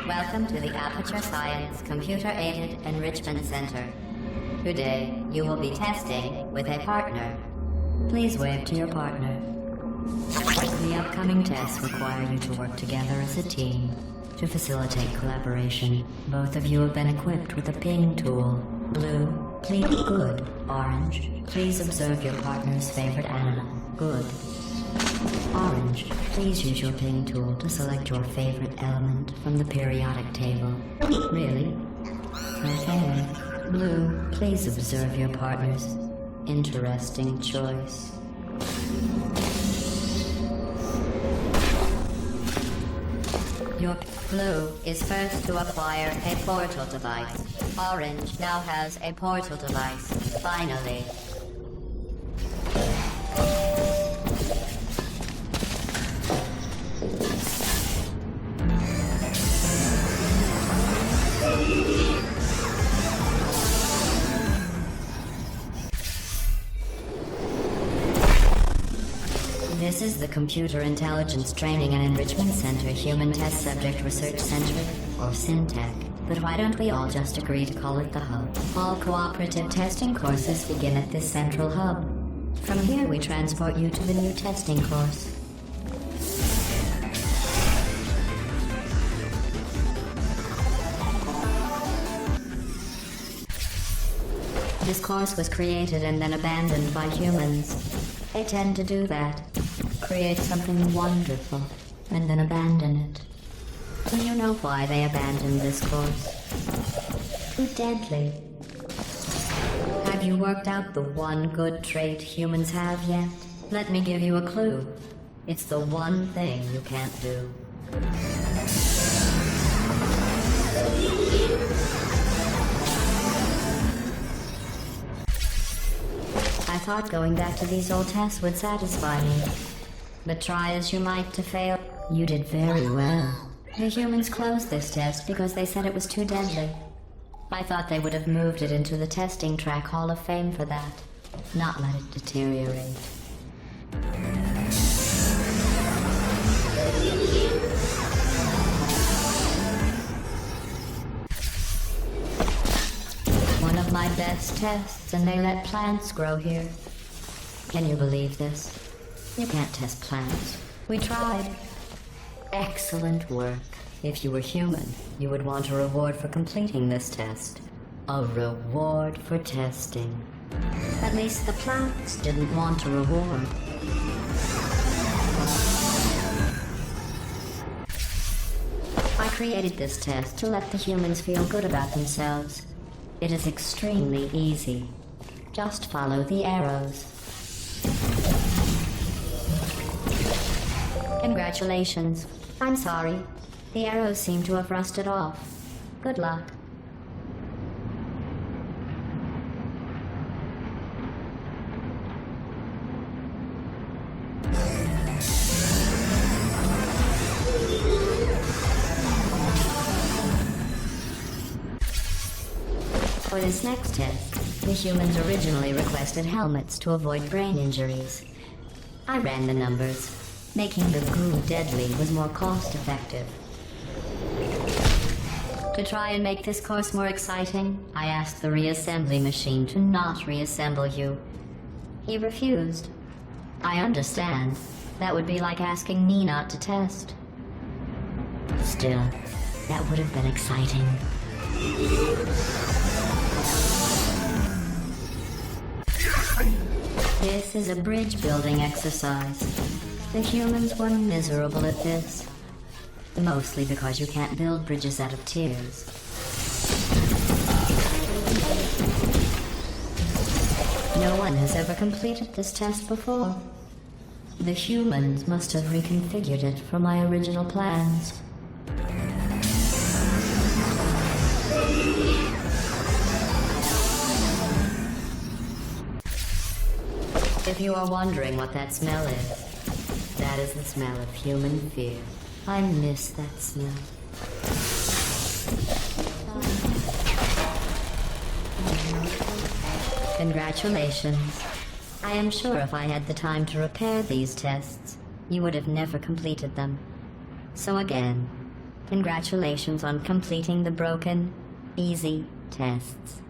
Welcome to the Aperture Science Computer-Aided Enrichment Center. Today, you will be testing with a partner. Please wave to your partner. The upcoming tests require you to work together as a team. To facilitate collaboration, both of you have been equipped with a ping tool. Blue, please good. Orange, please observe your partner's favorite animal. Good. Orange, please use your ping tool to select your favorite element from the periodic table. Really? Okay. Blue, please observe your partner's interesting choice. Your Blue is first to acquire a portal device. Orange now has a portal device. Finally. This is the Computer Intelligence Training and Enrichment Center Human Test Subject Research Center, or SynTech. But why don't we all just agree to call it the Hub? All cooperative testing courses begin at this central hub. From here we transport you to the new testing course. This course was created and then abandoned by humans. They tend to do that. Create something wonderful, and then abandon it. Do you know why they abandoned this course? Too deadly. Have you worked out the one good trait humans have yet? Let me give you a clue. It's the one thing you can't do. I thought going back to these old tests would satisfy me. But try as you might to fail, you did very well. The humans closed this test because they said it was too deadly. I thought they would have moved it into the Testing Track Hall of Fame for that, not let it deteriorate. One of my best tests, and they let plants grow here. Can you believe this? You can't test plants. We tried. Excellent work. If you were human, you would want a reward for completing this test. A reward for testing. At least the plants didn't want a reward. I created this test to let the humans feel good about themselves. It is extremely easy. Just follow the arrows. Congratulations. I'm sorry. The arrows seem to have rusted off. Good luck. For this next test, the humans originally requested helmets to avoid brain injuries. I ran the numbers. Making the goo deadly was more cost-effective. To try and make this course more exciting, I asked the reassembly machine to not reassemble you. He refused. I understand. That would be like asking me not to test. Still, that would have been exciting. This is a bridge building exercise. The humans were miserable at this. Mostly because you can't build bridges out of tears. No one has ever completed this test before. The humans must have reconfigured it for my original plans. If you are wondering what that smell is, that is the smell of human fear. I miss that smell. Congratulations. I am sure if I had the time to repair these tests, you would have never completed them. So again, congratulations on completing the broken, easy tests.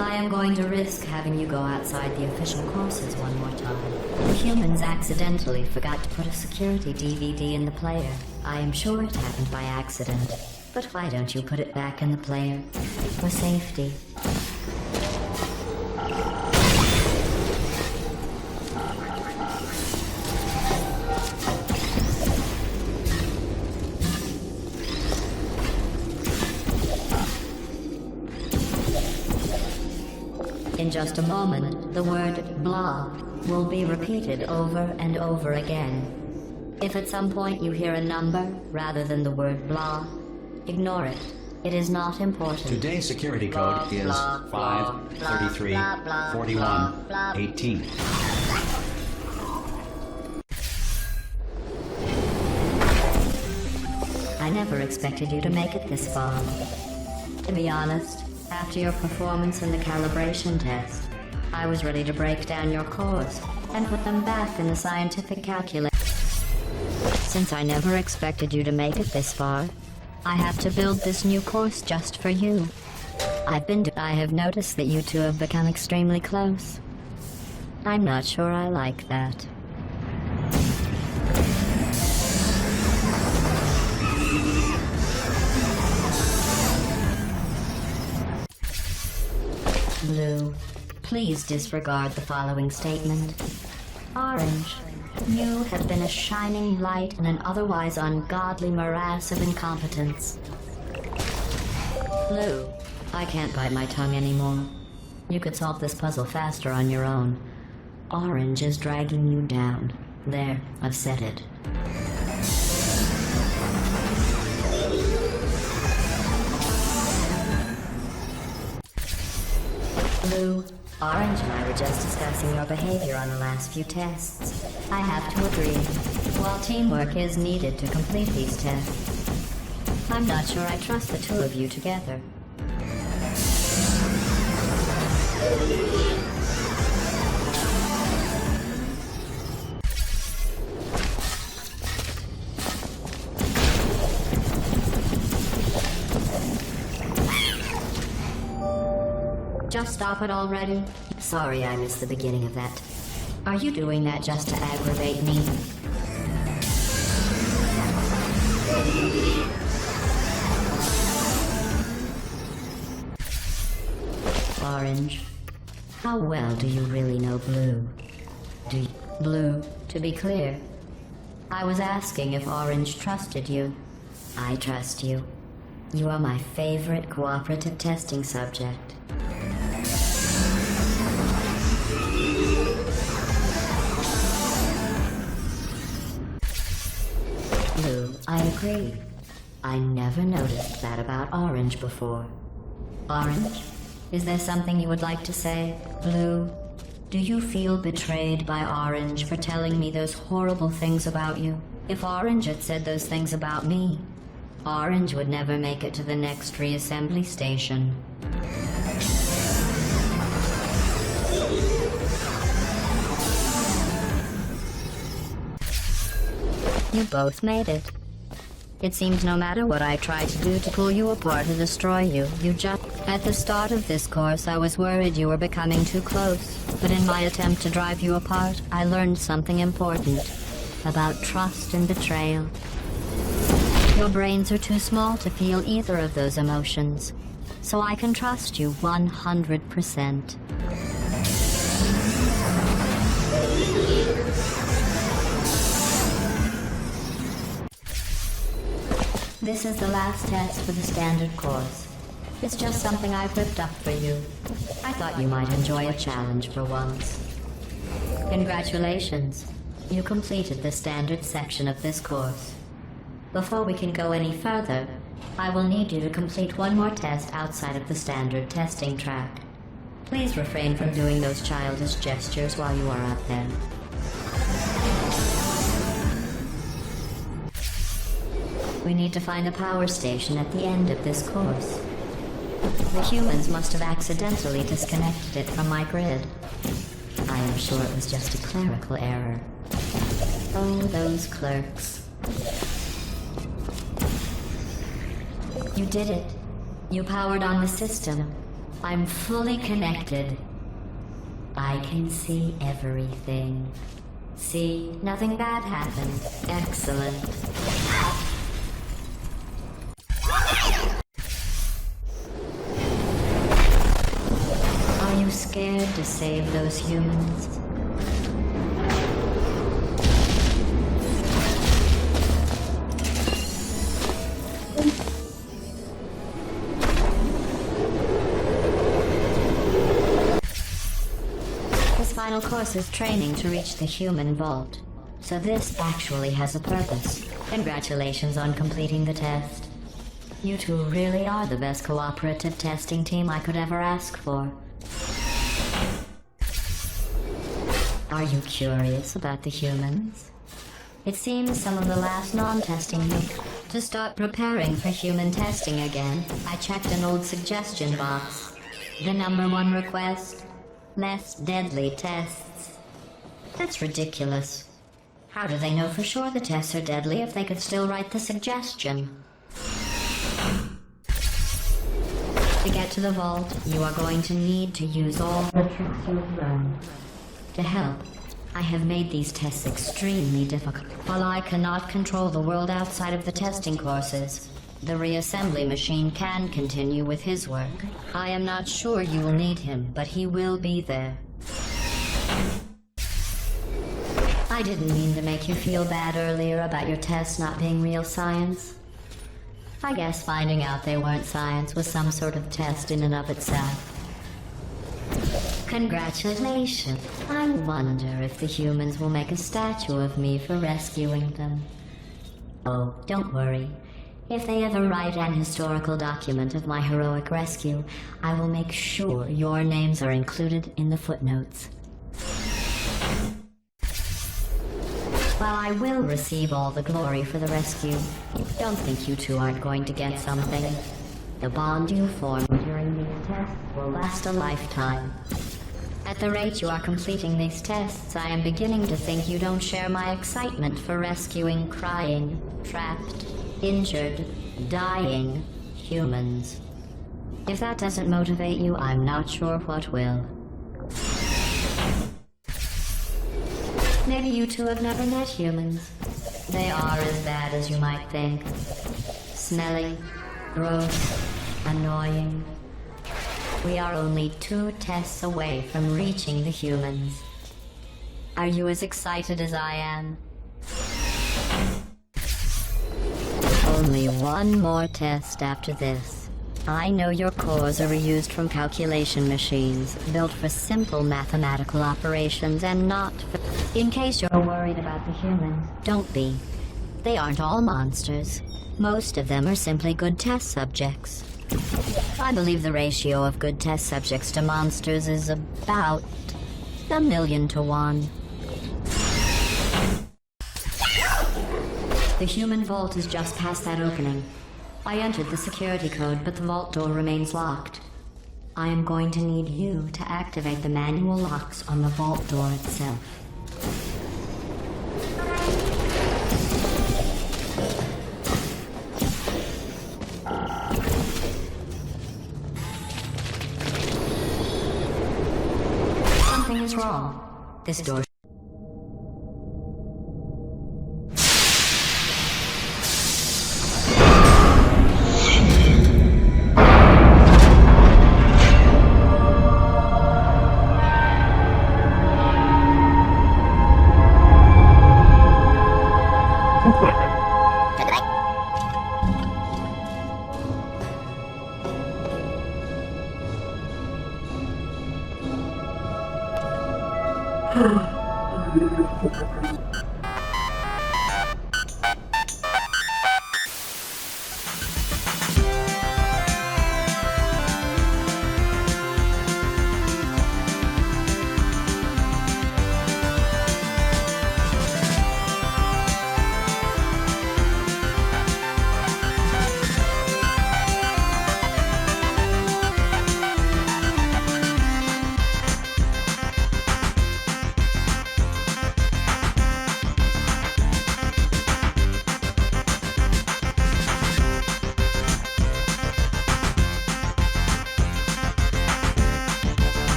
I am going to risk having you go outside the official courses one more time. The humans accidentally forgot to put a security DVD in the player. I am sure it happened by accident. But why don't you put it back in the player? For safety. In just a moment, the word blah will be repeated over and over again. If at some point you hear a number rather than the word blah, ignore it. It is not important. Today's security code is 533 41 18. I never expected you to make it this far. To be honest, after your performance in the calibration test, I was ready to break down your cores and put them back in the scientific calculator. Since I never expected you to make it this far, I have to build this new course just for you. I have noticed that you two have become extremely close. I'm not sure I like that. Blue, please disregard the following statement. Orange, you have been a shining light in an otherwise ungodly morass of incompetence. Blue, I can't bite my tongue anymore. You could solve this puzzle faster on your own. Orange is dragging you down. There, I've said it. Blue, Orange and I were just discussing your behavior on the last few tests. I have to agree, while teamwork is needed to complete these tests, I'm not sure I trust the two of you together. Just stop it already. Sorry I missed the beginning of that. Are you doing that just to aggravate me? Orange, how well do you really know Blue? Blue, to be clear, I was asking if Orange trusted you. I trust you. You are my favorite cooperative testing subject. Blue, I agree. I never noticed that about Orange before. Orange, is there something you would like to say? Blue, do you feel betrayed by Orange for telling me those horrible things about you? If Orange had said those things about me, Orange would never make it to the next reassembly station. You both made it. It seems no matter what I tried to do to pull you apart or destroy you, you just... At the start of this course, I was worried you were becoming too close. But in my attempt to drive you apart, I learned something important about trust and betrayal. Your brains are too small to feel either of those emotions, so I can trust you 100%. This is the last test for the standard course. It's just something I've whipped up for you. I thought you might enjoy a challenge for once. Congratulations. You completed the standard section of this course. Before we can go any further, I will need you to complete one more test outside of the standard testing track. Please refrain from doing those childish gestures while you are out there. We need to find a power station at the end of this course. The humans must have accidentally disconnected it from my grid. I am sure it was just a clerical error. Oh, those clerks. You did it. You powered on the system. I'm fully connected. I can see everything. See, nothing bad happened. Excellent. Are you scared to save those humans? Final course is training to reach the human vault. So this actually has a purpose. Congratulations on completing the test. You two really are the best cooperative testing team I could ever ask for. Are you curious about the humans? It seems some of the last non-testing week. To start preparing for human testing again, I checked an old suggestion box. The #1 request: less deadly tests. That's ridiculous. How do they know for sure the tests are deadly if they could still write the suggestion? To get to the vault, you are going to need to use all the tricks you've learned. To help, I have made these tests extremely difficult. While I cannot control the world outside of the testing courses, the reassembly machine can continue with his work. I am not sure you will need him, but he will be there. I didn't mean to make you feel bad earlier about your tests not being real science. I guess finding out they weren't science was some sort of test in and of itself. Congratulations. I wonder if the humans will make a statue of me for rescuing them. Oh, don't worry. If they ever write an historical document of my heroic rescue, I will make sure your names are included in the footnotes. While I will receive all the glory for the rescue, don't think you two aren't going to get something. The bond you form during these tests will last a lifetime. At the rate you are completing these tests, I am beginning to think you don't share my excitement for rescuing crying, trapped, injured, dying humans. If that doesn't motivate you, I'm not sure what will. Maybe you two have never met humans. They are as bad as you might think. Smelly, gross, annoying. We are only 2 tests away from reaching the humans. Are you as excited as I am? Only one more test after this. I know your cores are reused from calculation machines, built for simple mathematical operations and not for... In case you're worried about the humans, don't be. They aren't all monsters. Most of them are simply good test subjects. I believe the ratio of good test subjects to monsters is about 1,000,000 to 1. The human vault is just past that opening. I entered the security code, but the vault door remains locked. I am going to need you to activate the manual locks on the vault door itself. Something is wrong. This door